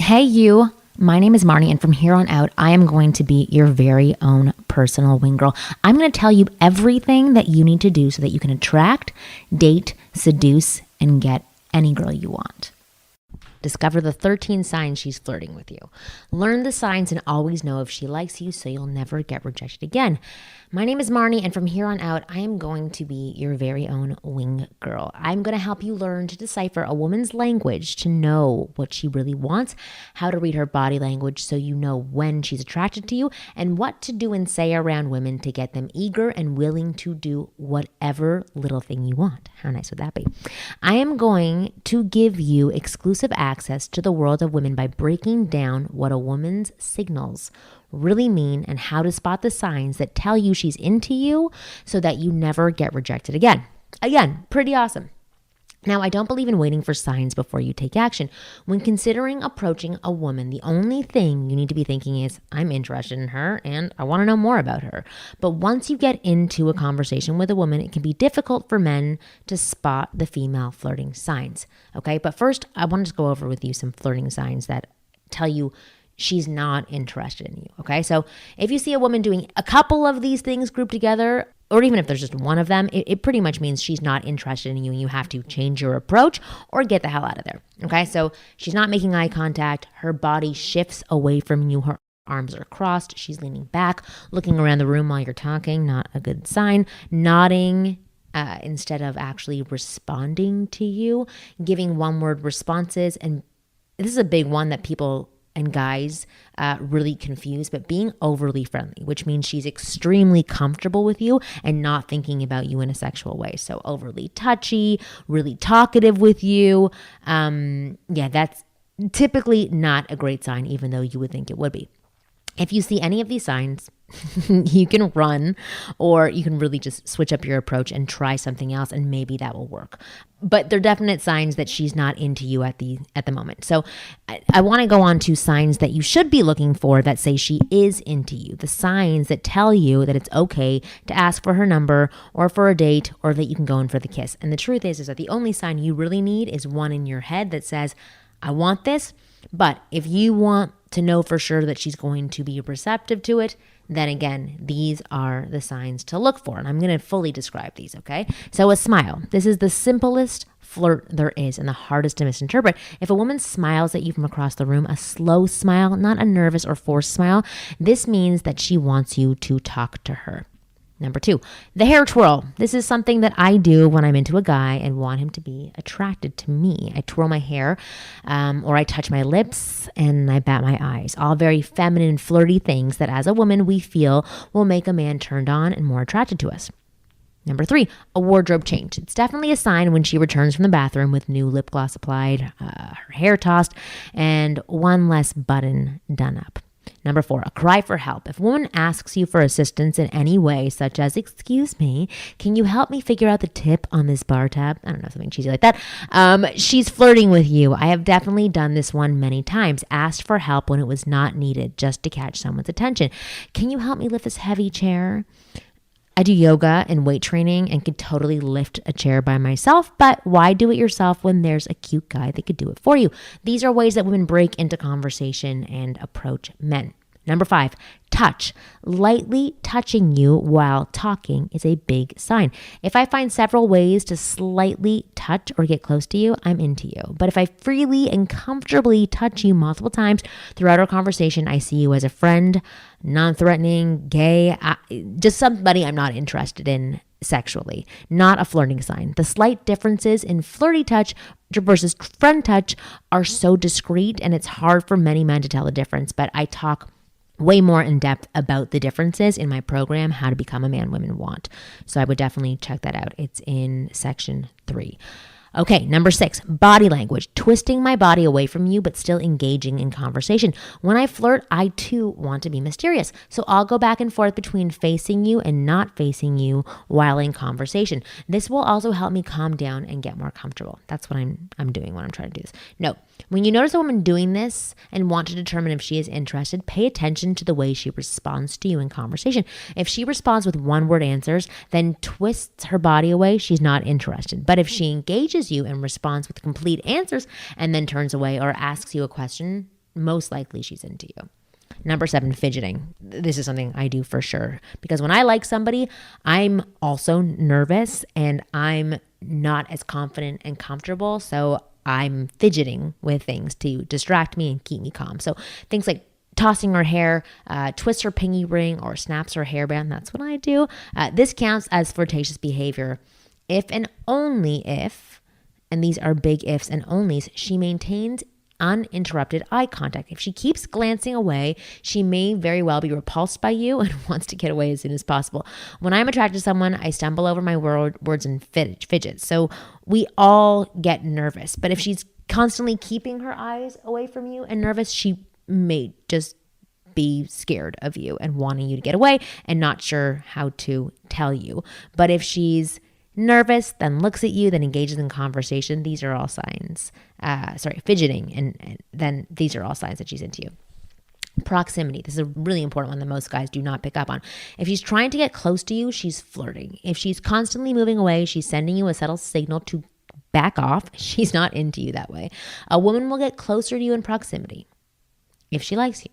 Hey, you. My name is Marni, and from here on out, I am going to be your very own personal wing girl. I'm going to tell you everything that you need to do so that you can attract, date, seduce, and get any girl you want. Discover the 13 signs she's flirting with you. Learn the signs and always know if she likes you so you'll never get rejected again. My name is Marni, and from here on out, I am going to be your very own wing girl. I'm going to help you learn to decipher a woman's language to know what she really wants, how to read her body language so you know when she's attracted to you, and what to do and say around women to get them eager and willing to do whatever little thing you want. How nice would that be? I am going to give you exclusive access to the world of women by breaking down what a woman's signals really mean and how to spot the signs that tell you she's into you so that you never get rejected again. Again, pretty awesome. Now, I don't believe in waiting for signs before you take action. When considering approaching a woman, the only thing you need to be thinking is, I'm interested in her and I want to know more about her. But once you get into a conversation with a woman, it can be difficult for men to spot the female flirting signs. Okay, but first, I want to go over with you some flirting signs that tell you she's not interested in you, okay? So if you see a woman doing a couple of these things grouped together, or even if there's just one of them, it pretty much means she's not interested in you and you have to change your approach or get the hell out of there, okay? So she's not making eye contact. Her body shifts away from you. Her arms are crossed. She's leaning back, looking around the room while you're talking, not a good sign. Nodding instead of actually responding to you, giving one-word responses. And this is a big one that people and guys really confused, but being overly friendly, which means she's extremely comfortable with you and not thinking about you in a sexual way. So overly touchy, really talkative with you. That's typically not a great sign, even though you would think it would be. If you see any of these signs, you can run, or you can really just switch up your approach and try something else, and maybe that will work. But they're definite signs that she's not into you at the moment. So I want to go on to signs that you should be looking for that say she is into you. The signs that tell you that it's okay to ask for her number or for a date, or that you can go in for the kiss. And the truth is that the only sign you really need is one in your head that says, I want this. But if you want to know for sure that she's going to be receptive to it, then again, these are the signs to look for. And I'm going to fully describe these, okay? So a smile. This is the simplest flirt there is and the hardest to misinterpret. If a woman smiles at you from across the room, a slow smile, not a nervous or forced smile, this means that she wants you to talk to her. Number 2, the hair twirl. This is something that I do when I'm into a guy and want him to be attracted to me. I twirl my hair, or I touch my lips, and I bat my eyes. All very feminine, flirty things that as a woman we feel will make a man turned on and more attracted to us. Number 3, a wardrobe change. It's definitely a sign when she returns from the bathroom with new lip gloss applied, her hair tossed, and one less button done up. Number 4, a cry for help. If a woman asks you for assistance in any way, such as, excuse me, can you help me figure out the tip on this bar tab? I don't know, something cheesy like that. She's flirting with you. I have definitely done this one many times. Asked for help when it was not needed just to catch someone's attention. Can you help me lift this heavy chair? I do yoga and weight training and could totally lift a chair by myself, but why do it yourself when there's a cute guy that could do it for you? These are ways that women break into conversation and approach men. Number 5, touch. Lightly touching you while talking is a big sign. If I find several ways to slightly touch or get close to you, I'm into you. But if I freely and comfortably touch you multiple times throughout our conversation, I see you as a friend, non-threatening, gay, just somebody I'm not interested in sexually, not a flirting sign. The slight differences in flirty touch versus friend touch are so discreet, and it's hard for many men to tell the difference, but I talk way more in depth about the differences in my program, How to Become a Man Women Want. So I would definitely check that out. It's in section 3. Okay, number 6, body language. Twisting my body away from you, but still engaging in conversation. When I flirt, I too want to be mysterious. So I'll go back and forth between facing you and not facing you while in conversation. This will also help me calm down and get more comfortable. That's what I'm doing when I'm trying to do this. No, when you notice a woman doing this and want to determine if she is interested, pay attention to the way she responds to you in conversation. If she responds with one-word answers, then twists her body away, she's not interested. But if she engages you and responds with complete answers and then turns away or asks you a question most likely she's into you. Number 7, fidgeting. This is something I do for sure, because when I like somebody, I'm also nervous and I'm not as confident and comfortable. So I'm fidgeting with things to distract me and keep me calm. So things like tossing her hair, twists her pinky ring, or snaps her hairband. That's what I do. This counts as flirtatious behavior if and only if, and these are big ifs and onlys, she maintains uninterrupted eye contact. If she keeps glancing away, she may very well be repulsed by you and wants to get away as soon as possible. When I'm attracted to someone, I stumble over my words and fidget. So we all get nervous. But if she's constantly keeping her eyes away from you and nervous, she may just be scared of you and wanting you to get away and not sure how to tell you. But if she's nervous, then looks at you, then engages in conversation, these are all signs. Fidgeting, and then these are all signs that she's into you. Proximity. This is a really important one that most guys do not pick up on. If she's trying to get close to you, she's flirting. If she's constantly moving away, she's sending you a subtle signal to back off. She's not into you that way. A woman will get closer to you in proximity if she likes you.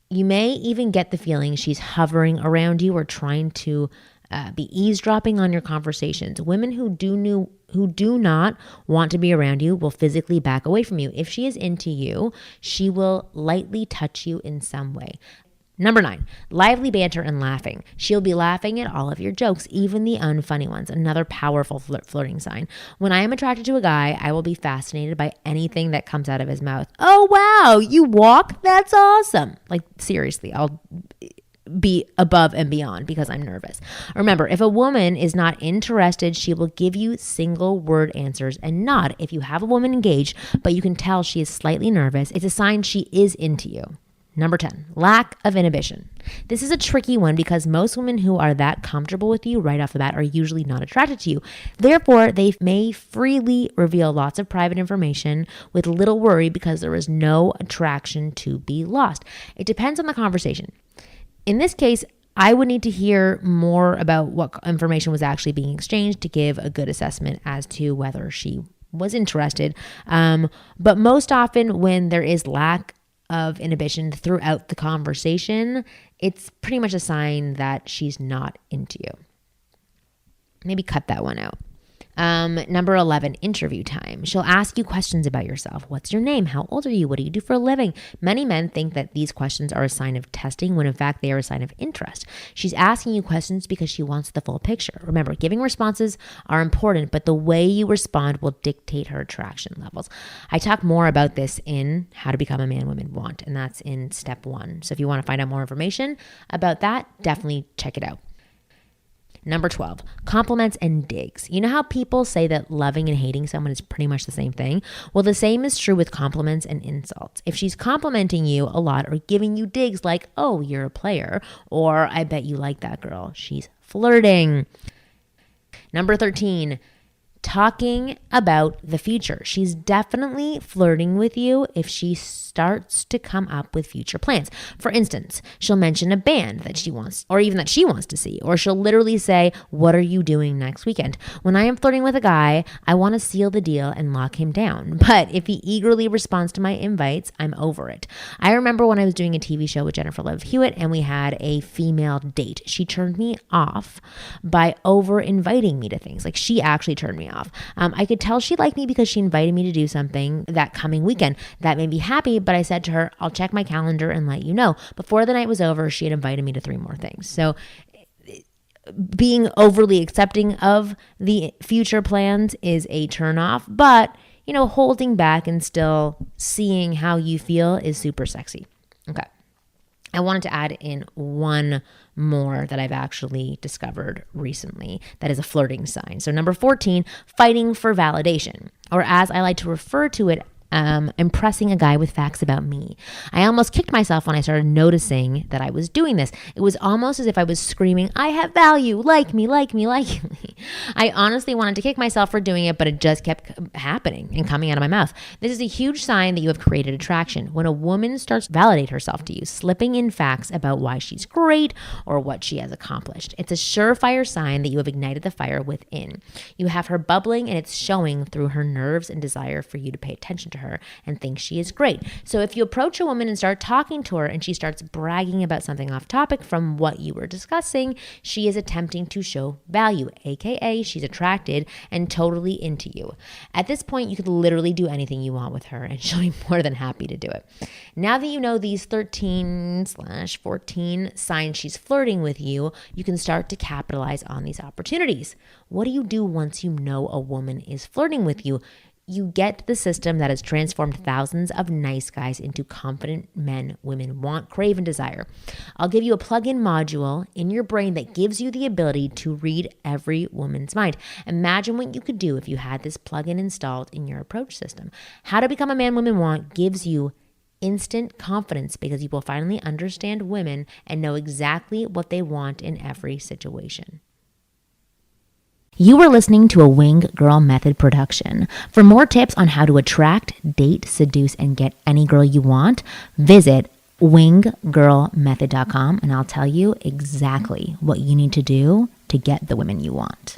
You may even get the feeling she's hovering around you or trying to be eavesdropping on your conversations. Women who do not want to be around you will physically back away from you. If she is into you, she will lightly touch you in some way. Number 9, lively banter and laughing. She'll be laughing at all of your jokes, even the unfunny ones. Another powerful flirting sign. When I am attracted to a guy, I will be fascinated by anything that comes out of his mouth. Oh, wow, you walk? That's awesome. Like, seriously, I'll be above and beyond because I'm nervous. Remember, if a woman is not interested, she will give you single word answers and nod. If you have a woman engaged, but you can tell she is slightly nervous, it's a sign she is into you. Number 10, lack of inhibition. This is a tricky one because most women who are that comfortable with you right off the bat are usually not attracted to you. Therefore, they may freely reveal lots of private information with little worry because there is no attraction to be lost. It depends on the conversation. In this case, I would need to hear more about what information was actually being exchanged to give a good assessment as to whether she was interested. But most often when there is lack of inhibition throughout the conversation, it's pretty much a sign that she's not into you. Maybe cut that one out. Number 11, interview time. She'll ask you questions about yourself. What's your name? How old are you? What do you do for a living? Many men think that these questions are a sign of testing when in fact they are a sign of interest. She's asking you questions because she wants the full picture. Remember, giving responses are important, but the way you respond will dictate her attraction levels. I talk more about this in How to Become a Man Women Want, and that's in step 1. So if you want to find out more information about that, definitely check it out. Number 12, compliments and digs. You know how people say that loving and hating someone is pretty much the same thing? Well, the same is true with compliments and insults. If she's complimenting you a lot or giving you digs like, oh, you're a player, or I bet you like that girl, she's flirting. Number 13, talking about the future. She's definitely flirting with you if she starts to come up with future plans. For instance, she'll mention a band that she wants, or even that she wants to see, or she'll literally say, what are you doing next weekend? When I am flirting with a guy, I want to seal the deal and lock him down. But if he eagerly responds to my invites, I'm over it. I remember when I was doing a TV show with Jennifer Love Hewitt and we had a female date. She turned me off by over inviting me to things. Like, she actually turned me off. I could tell she liked me because she invited me to do something that coming weekend. That made me happy, but I said to her, I'll check my calendar and let you know. Before the night was over, she had invited me to 3 more things. So being overly accepting of the future plans is a turnoff, but holding back and still seeing how you feel is super sexy. Okay. I wanted to add in one more that I've actually discovered recently that is a flirting sign. So number 14, fighting for validation, or as I like to refer to it, impressing a guy with facts about me. I almost kicked myself when I started noticing that I was doing this. It was almost as if I was screaming, I have value, like me, like me, like me. I honestly wanted to kick myself for doing it, but it just kept happening and coming out of my mouth. This is a huge sign that you have created attraction. When a woman starts to validate herself to you, slipping in facts about why she's great or what she has accomplished. It's a surefire sign that you have ignited the fire within. You have her bubbling and it's showing through her nerves and desire for you to pay attention to her. her and think she is great. So if you approach a woman and start talking to her and she starts bragging about something off topic from what you were discussing, she is attempting to show value, aka she's attracted and totally into you. At this point, you could literally do anything you want with her and she'll be more than happy to do it. Now that you know these 13/14 signs she's flirting with you, you can start to capitalize on these opportunities. What do you do once you know a woman is flirting with you? You get the system that has transformed thousands of nice guys into confident men women want, crave, and desire. I'll give you a plug-in module in your brain that gives you the ability to read every woman's mind. Imagine what you could do if you had this plug-in installed in your approach system. How to Become a Man Women Want gives you instant confidence because you will finally understand women and know exactly what they want in every situation. You are listening to a Wing Girl Method production. For more tips on how to attract, date, seduce, and get any girl you want, visit winggirlmethod.com and I'll tell you exactly what you need to do to get the women you want.